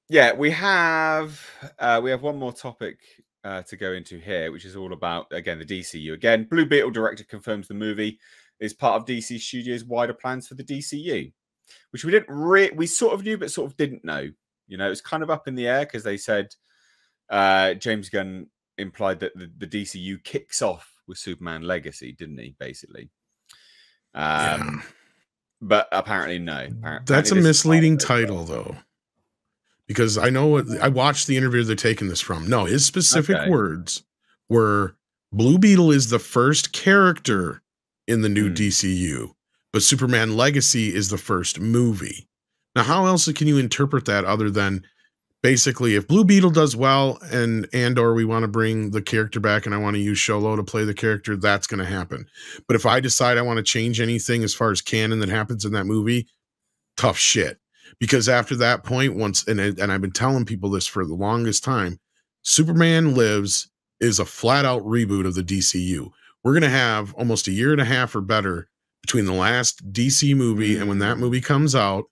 yeah, we have one more topic to go into here, which is all about, again, the DCU. Again, Blue Beetle director confirms the movie is part of DC Studios' wider plans for the DCU, which we didn't we sort of knew, but sort of didn't know. You know, it was kind of up in the air because they said James Gunn implied that the DCU kicks off with Superman Legacy, didn't he? Basically, Yeah. but apparently no. That's a misleading title, though, because I know I watched the interview they're taking this from. No, his specific words were Blue Beetle is the first character in the new DCU, but Superman Legacy is the first movie. Now, how else can you interpret that other than basically if Blue Beetle does well and or we want to bring the character back and I want to use Xolo to play the character, that's going to happen. But if I decide I want to change anything as far as canon that happens in that movie, tough shit. Because after that point, once, and I've been telling people this for the longest time, Superman Lives is a flat out reboot of the DCU. We're going to have almost a year and a half or better between the last DC movie and when that movie comes out.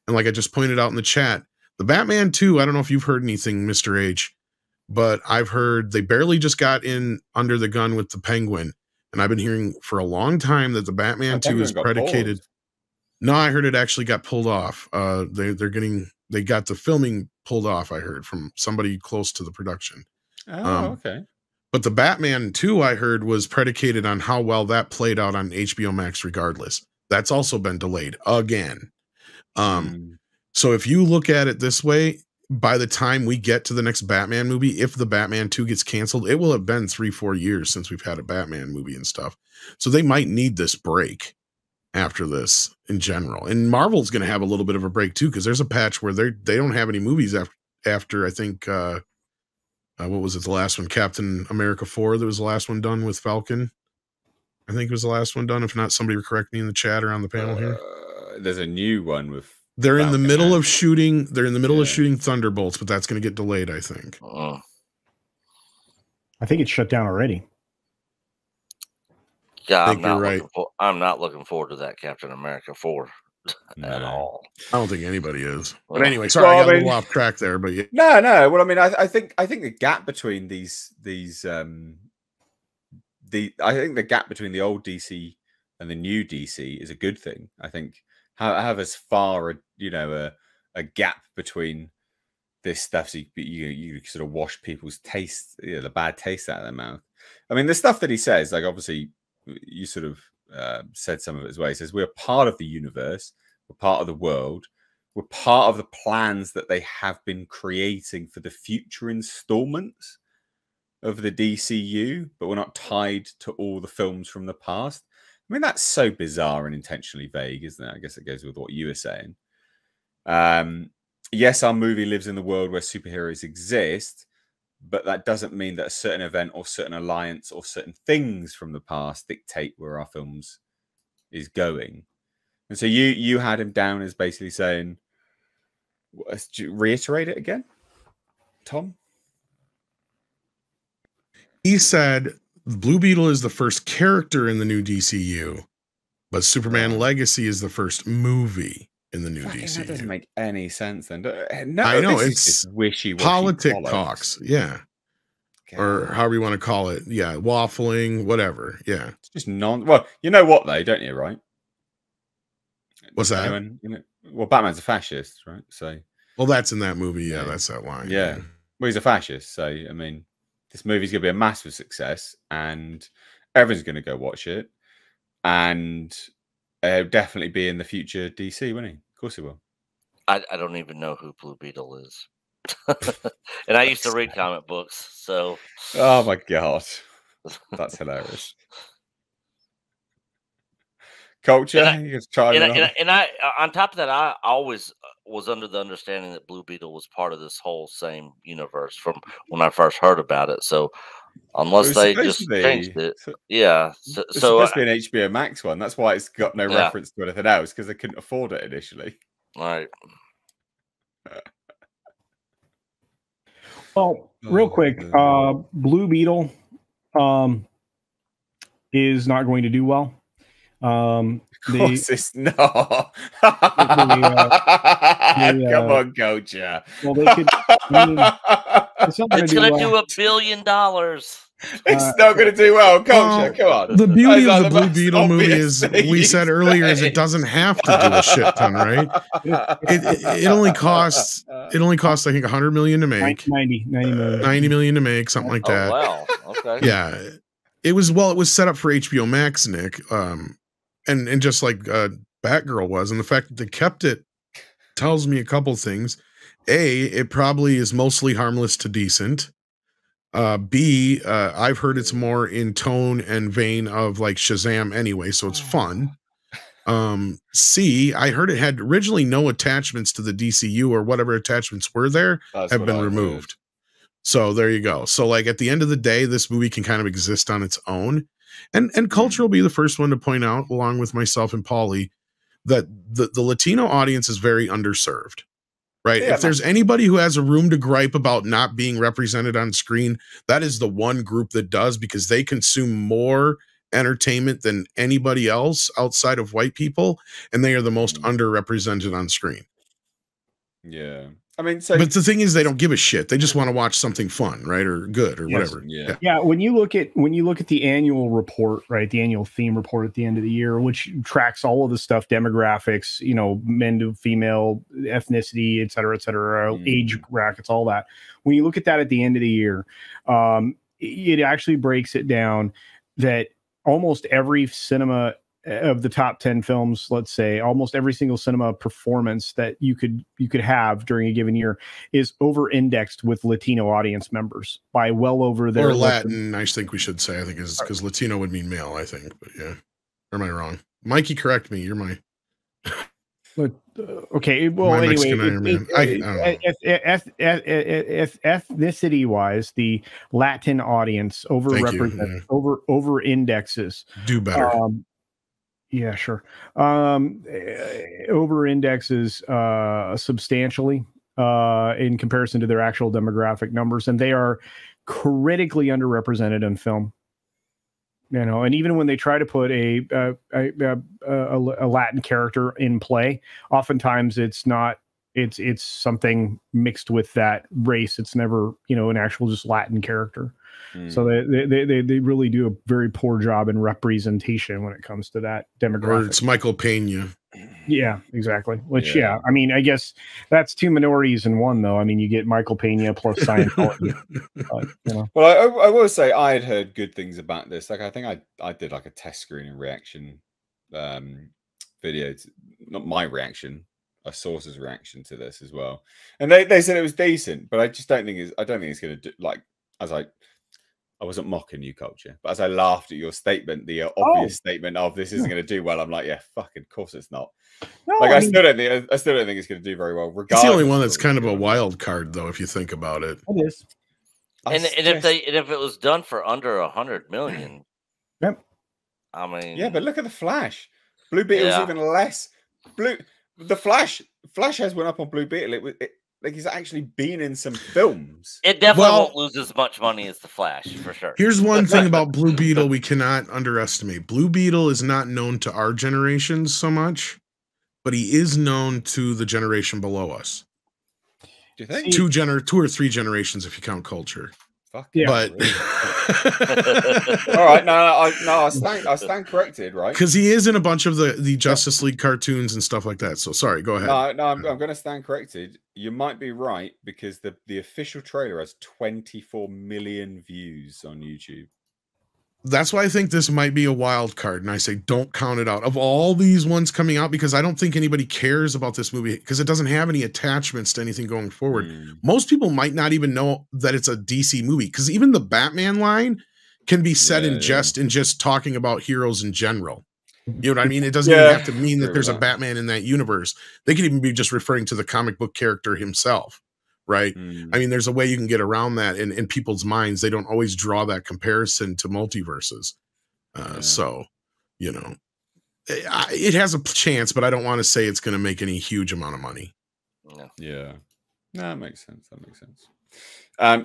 And like I just pointed out in the chat, the Batman 2, I don't know if you've heard anything, Mr. H, but I've heard they barely just got in under the gun with the Penguin. And I've been hearing for a long time that the Batman 2 is predicated. No, I heard it actually got pulled off. They got the filming pulled off, I heard, from somebody close to the production. Oh, okay. But the Batman 2, I heard, was predicated on how well that played out on HBO Max regardless. That's also been delayed again. So if you look at it this way, by the time we get to the next Batman movie, if the Batman 2 gets canceled, it will have been 3-4 years since we've had a Batman movie and stuff. So they might need this break after this in general. And Marvel's going to have a little bit of a break too, because there's a patch where they don't have any movies after I think what was it, the last one, Captain America 4, that was the last one done with Falcon. I think it was the last one done. If not, somebody correct me in the chat or on the panel here. There's a new one with they're Falcon in the middle of shooting. They're in the middle of shooting Thunderbolts, but that's going to get delayed, I think. I think it's shut down already. Yeah, I'm not looking forward to that Captain America 4 at all. I don't think anybody is. But anyway, sorry, I got a little off track there. But yeah. No. Well, I mean, I think the gap between I think the gap between the old DC and the new DC is a good thing. I think have as far a gap between this stuff, so you sort of wash people's taste, the bad taste out of their mouth. I mean, the stuff that he says, like obviously. You sort of said some of it as well. He says, we're part of the universe. We're part of the world. We're part of the plans that they have been creating for the future installments of the DCU, but we're not tied to all the films from the past. I mean, that's so bizarre and intentionally vague, isn't it? I guess it goes with what you were saying. Yes, our movie lives in the world where superheroes exist, but that doesn't mean that a certain event or certain alliance or certain things from the past dictate where our films is going. And so you had him down as basically saying, reiterate it again, Tom? He said Blue Beetle is the first character in the new DCU, but Superman Legacy is the first movie in the new DCU. That doesn't make any sense then. No, I know, it's wishy-washy politic talks. Yeah. God. Or however you want to call it. Yeah. Waffling, whatever. Yeah. It's just well, you know what though, don't you, right? What's that? Well, Batman's a fascist, right? So well, that's in that movie. Yeah, that's that line. Yeah. Well, he's a fascist. So I mean, this movie's gonna be a massive success and everyone's gonna go watch it. And definitely be in the future DC, won't he? Of course he will. I don't even know who Blue Beetle is. And I used to read comic books, so. Oh my god, that's hilarious. Culture, and I on top of that, I always was under the understanding that Blue Beetle was part of this whole same universe from when I first heard about it. So unless they just changed it, yeah. So it's supposed to be an HBO Max one. That's why it's got no reference to anything else because they couldn't afford it initially. Right. Well, real quick, Blue Beetle is not going to do well. Of course it's not. Come on, Culture. Well, they could. I mean, it's going to do $1 billion. It's not going to do well. Culture, come on. The beauty of the Blue Beetle movie is, we said earlier, is it doesn't have to do a shit ton, right? It only costs, I think, $100 million to make. 90 million. 90 million to make, something like that. Wow. Okay. Yeah. It was set up for HBO Max, Nick. And just like Batgirl was, and the fact that they kept it tells me a couple things. A, it probably is mostly harmless to decent. B, I've heard it's more in tone and vein of like Shazam anyway, so it's fun. C, I heard it had originally no attachments to the DCU, or whatever attachments were there have been removed. So there you go. So like at the end of the day, this movie can kind of exist on its own. And Culture will be the first one to point out, along with myself and Paulie, that the Latino audience is very underserved. Right. Yeah, if there's anybody who has a room to gripe about not being represented on screen, that is the one group that does, because they consume more entertainment than anybody else outside of white people, and they are the most underrepresented on screen. Yeah. I mean, but the thing is, they don't give a shit. They just want to watch something fun, right, or good, or whatever. Yeah. When you look at the annual report, right, the annual theme report at the end of the year, which tracks all of the stuff, demographics, men to female, ethnicity, et cetera, age brackets, all that. When you look at that at the end of the year, it actually breaks it down that almost every cinema of the top 10 films, let's say, almost every single cinema performance that you could have during a given year is over-indexed with Latino audience members by well over their... Or Latin, I think we should say, I think, is because Latino would mean male, I think. But yeah. Or am I wrong? Mikey, correct me. You're my... Okay, well, anyway, ethnicity wise, the Latin audience over indexes. Do better. Yeah, sure. Over indexes substantially in comparison to their actual demographic numbers, and they are critically underrepresented in film. And even when they try to put a Latin character in play, oftentimes it's not. It's something mixed with that race. It's never an actual just Latin character. So they really do a very poor job in representation when it comes to that demographic. Or it's Michael Pena. Yeah, exactly. Which, I mean, I guess that's two minorities in one, though. I mean, you get Michael Pena plus Scientology. Well, I will say I had heard good things about this. Like, I think I did like a test screening reaction video. Not my reaction, a source's reaction to this as well. And they said it was decent, but I just don't think it's going to do, like, I wasn't mocking you, Culture, but as I laughed at your statement, the obvious statement of this isn't going to do well, I'm like, yeah, fucking, of course it's not. No, like, I still don't think it's going to do very well. Regardless, it's the only one that's kind of a wild card, though, if you think about it. It is. And if it was done for under $100 million, yep. I mean, yeah, but look at the Flash. Blue Beetle's even less. The Flash has went up on Blue Beetle. Like, he's actually been in some films. It definitely won't lose as much money as the Flash, for sure. Here's one thing about Blue Beetle we cannot underestimate. Blue Beetle is not known to our generations so much, but he is known to the generation below us. Do you think? Two or three generations if you count Culture. Fuck yeah. But all right, no, I stand corrected, right? Because he is in a bunch of the Justice League cartoons and stuff like that. So sorry, go ahead. No, I'm going to stand corrected. You might be right, because the official trailer has 24 million views on YouTube. That's why I think this might be a wild card, and I say don't count it out of all these ones coming out, because I don't think anybody cares about this movie because it doesn't have any attachments to anything going forward. Most people might not even know that it's a DC movie, because even the Batman line can be said in jest and just talking about heroes in general. You know what I mean? It doesn't even have to mean that there's a Batman in that universe. They could even be just referring to the comic book character himself. Right. I mean, there's a way you can get around that in people's minds. They don't always draw that comparison to multiverses. So, it has a chance, but I don't want to say it's going to make any huge amount of money. Yeah. No, that makes sense.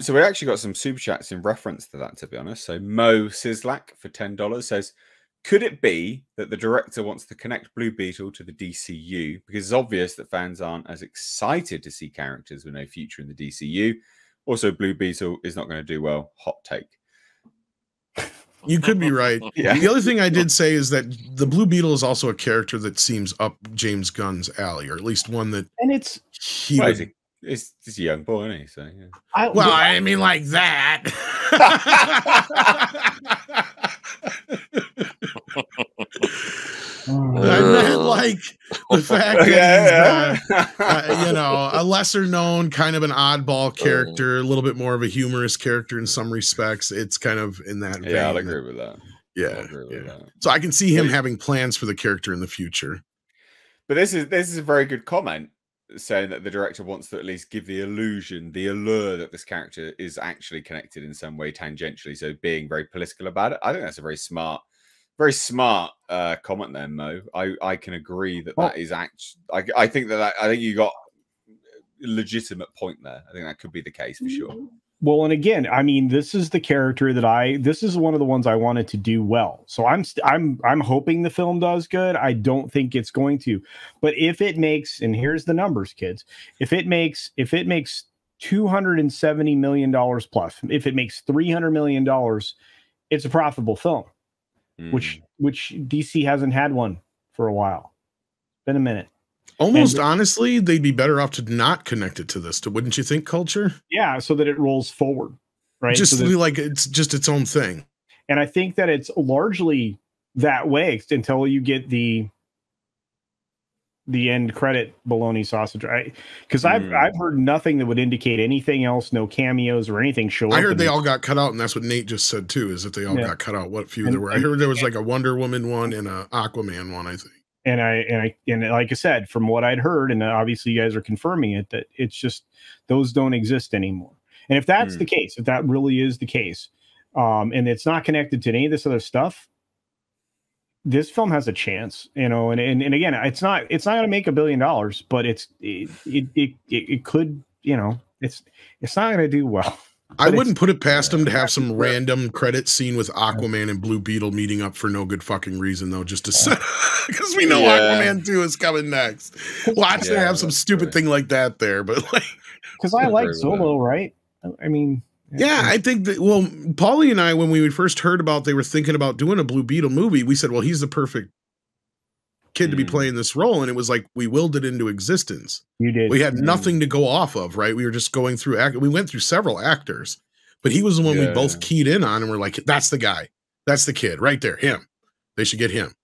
So we actually got some super chats in reference to that, to be honest. So Mo Sislak for $10 says, could it be that the director wants to connect Blue Beetle to the DCU because it's obvious that fans aren't as excited to see characters with no future in the DCU? Also, Blue Beetle is not going to do well. Hot take. You could be right. Yeah. The other thing I did say is that the Blue Beetle is also a character that seems up James Gunn's alley, or at least one that. And it's a young boy, isn't he? So yeah. I mean, like that. I meant like the fact that he's, you know, a lesser known kind of an oddball character, a little bit more of a humorous character in some respects. It's kind of in that vein. Yeah, I'll agree with that. Yeah, So I can see him having plans for the character in the future. But this is a very good comment, saying that the director wants to at least give the illusion, the allure that this character is actually connected in some way tangentially. So being very political about it. I think that's a very smart comment there, Mo. I can agree that that is actually. I think you got a legitimate point there. I think that could be the case for sure. Well, and again, I mean, this is the character that this is one of the ones I wanted to do well. So I'm hoping the film does good. I don't think it's going to, but if it makes, and here's the numbers, kids, if it makes $270 million plus, if it makes $300 million, it's a profitable film. Which DC hasn't had one for a while. Been a minute. Almost honestly, they'd be better off to not connect it to this. Wouldn't you think, Culture? Yeah, so that it rolls forward, right? Just so like it's just its own thing. And I think that it's largely that way until you get the end credit bologna sausage, right? Because I've heard nothing that would indicate anything else, no cameos or anything show up. I heard they all got cut out, and that's what Nate just said too, is that they all got cut out. What few there were. I heard there was like a Wonder Woman one and a Aquaman one, I think. And I like I said, from what I'd heard, and obviously you guys are confirming it, that it's just those don't exist anymore. And if that's the case, if that really is the case, and it's not connected to any of this other stuff, this film has a chance, you know, and again, it's not going to make $1 billion, but it could, you know, it's not going to do well. I wouldn't put it past them to have some random credit scene with Aquaman and Blue Beetle meeting up for no good fucking reason, though, just to say, because we know Aquaman 2 is coming next. Watch them have some stupid thing like that there, but like, because I like Solo, right? I mean. Yeah, I think that, well, Paulie and I, when we first heard about they were thinking about doing a Blue Beetle movie, we said, well, he's the perfect kid to be playing this role. And it was like, we willed it into existence. You did. We had nothing to go off of, right? We were just going through, we went through several actors, but he was the one we both keyed in on. And we're like, that's the guy. That's the kid right there. Him. They should get him.